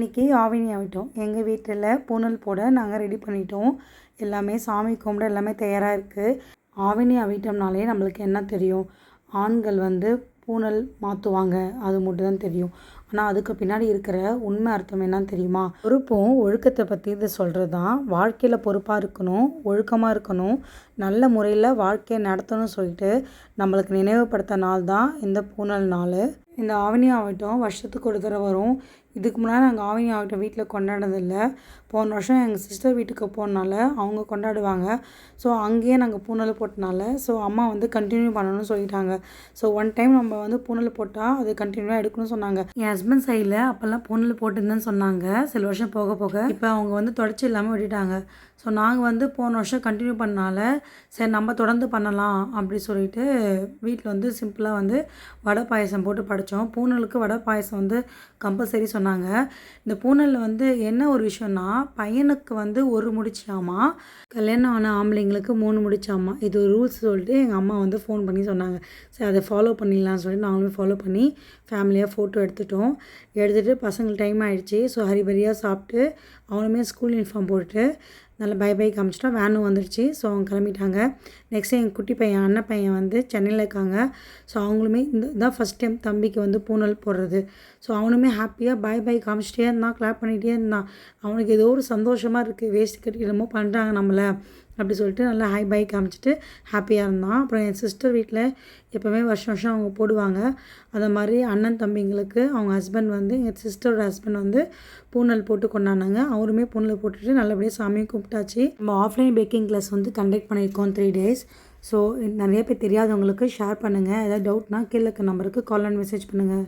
இன்றைக்கி ஆவினி ஆகிட்டோம். எங்கள் வீட்டில் பூனல் போட நாங்கள் ரெடி பண்ணிட்டோம். எல்லாமே சாமி கும்பிட எல்லாமே தயாராக இருக்குது. ஆவினி ஆகிட்டோம்னாலே நம்மளுக்கு என்ன தெரியும், ஆண்கள் பூனல் மாற்றுவாங்க, அது மட்டும் தான் தெரியும். ஆனால் அதுக்கு பின்னாடி இருக்கிற உண்மை அர்த்தம் என்னன்னு தெரியுமா? பொறுப்பும் ஒழுக்கத்தை பற்றி இது சொல்கிறது தான். வாழ்க்கையில் பொறுப்பாக இருக்கணும், ஒழுக்கமாக இருக்கணும், நல்ல முறையில் வாழ்க்கையை நடத்தணும்னு சொல்லிட்டு நம்மளுக்கு நினைவுபடுத்த நாள் தான் இந்த பூனல் நாள். இந்த ஆவணி ஆகட்டும் வருஷத்துக்கு ஒரு தடவை வரும். இதுக்கு முன்னாடி நாங்கள் ஆவணி ஆகட்டும் வீட்டில் கொண்டாடுறதில்லை. போன வருஷம் எங்கள் சிஸ்டர் வீட்டுக்கு போனால அவங்க கொண்டாடுவாங்க. ஸோ அங்கேயே நாங்கள் பூனல் போட்டனால அம்மா கண்டினியூ பண்ணணும்னு சொல்லிட்டாங்க. ஸோ ஒன் டைம் நம்ம பூனல் போட்டால் அது கண்டினியூவாக எடுக்கணும்னு சொன்னாங்க. என் ஹஸ்பண்ட் சைடில் அப்போல்லாம் பூனல் போட்டுருந்தேன்னு சொன்னாங்க. சில வருஷம் போக போக இப்போ அவங்க தொடர்ச்சி இல்லாமல் விட்டுட்டாங்க. ஸோ நாங்கள் போன வருஷம் கண்டினியூ பண்ணனால சரி நம்ம தொடர்ந்து பண்ணலாம் அப்படி சொல்லிட்டு வீட்டில் சிம்பிளாக வடை பாயசம் போட்டு படைத்தோம். பூனலுக்கு வடை பாயசம் கம்பல்சரி சொன்னாங்க. இந்த பூனலில் என்ன ஒரு விஷயம்னா, பையனுக்கு ஒரு முடிச்சாமா, கல்யாணம் ஆன ஆம்பளைங்களுக்கு 3 முடிச்சாமா. இது ஒரு ரூல்ஸ் சொல்லிட்டு எங்கள் அம்மா ஃபோன் பண்ணி சொன்னாங்க. சரி அதை ஃபாலோ பண்ணிடலாம்னு சொல்லிட்டு நாங்களும் ஃபாலோ பண்ணி ஃபேமிலியாக ஃபோட்டோ எடுத்துகிட்டோம். எடுத்துகிட்டு பசங்களுக்கு டைம் ஆகிடுச்சி. ஸோ ஹரிபரியாக சாப்பிட்டு அவனுமே ஸ்கூல் யூனிஃபார்ம் போட்டுட்டு நல்லா பை பை காமிச்சிட்டா வேனும் வந்துடுச்சு. ஸோ அவங்க கிளம்பிட்டாங்க. நெக்ஸ்ட்டு எங்கள் குட்டி பையன் அண்ணன் பையன் சென்னையில் இருக்காங்க. ஸோ அவங்களுமே இதான் ஃபஸ்ட் டைம் தம்பிக்கு பூனல் போடுறது. ஸோ அவனுமே ஹாப்பியாக பை பை காமிச்சிட்டே இருந்தான், கிளாப் பண்ணிகிட்டே இருந்தான். அவனுக்கு ஏதோ ஒரு சந்தோஷமாக இருக்குது, வேஸ்ட் கட்டி என்னமோ பண்ணுறாங்க நம்மளை அப்படி சொல்லிட்டு நல்லா ஹை பை காமிச்சிட்டு ஹாப்பியாக இருந்தான். அப்புறம் என் சிஸ்டர் வீட்டில் எப்போவுமே வருஷம் வருஷம் அவங்க போடுவாங்க. அதை மாதிரி அண்ணன் தம்பிங்களுக்கு அவங்க ஹஸ்பண்ட் எங்கள் சிஸ்டரோட ஹஸ்பண்ட் பூனல் போட்டு கொண்டாடினாங்க. அவருமே பூனல் போட்டுட்டு நல்லபடியாக சாமியை கும்பிட்டாச்சு. நம்ம ஆஃப்லைன் பேக்கிங் கிளாஸ் கண்டக்ட் பண்ணியிருக்கோம் 3 days. ஸோ நிறைய பேர் தெரியாதவங்களுக்கு ஷேர் பண்ணுங்கள். ஏதாவது டவுட்னா கீழே இருக்க நம்பருக்கு கால் அண்ட் மெசேஜ் பண்ணுங்கள்.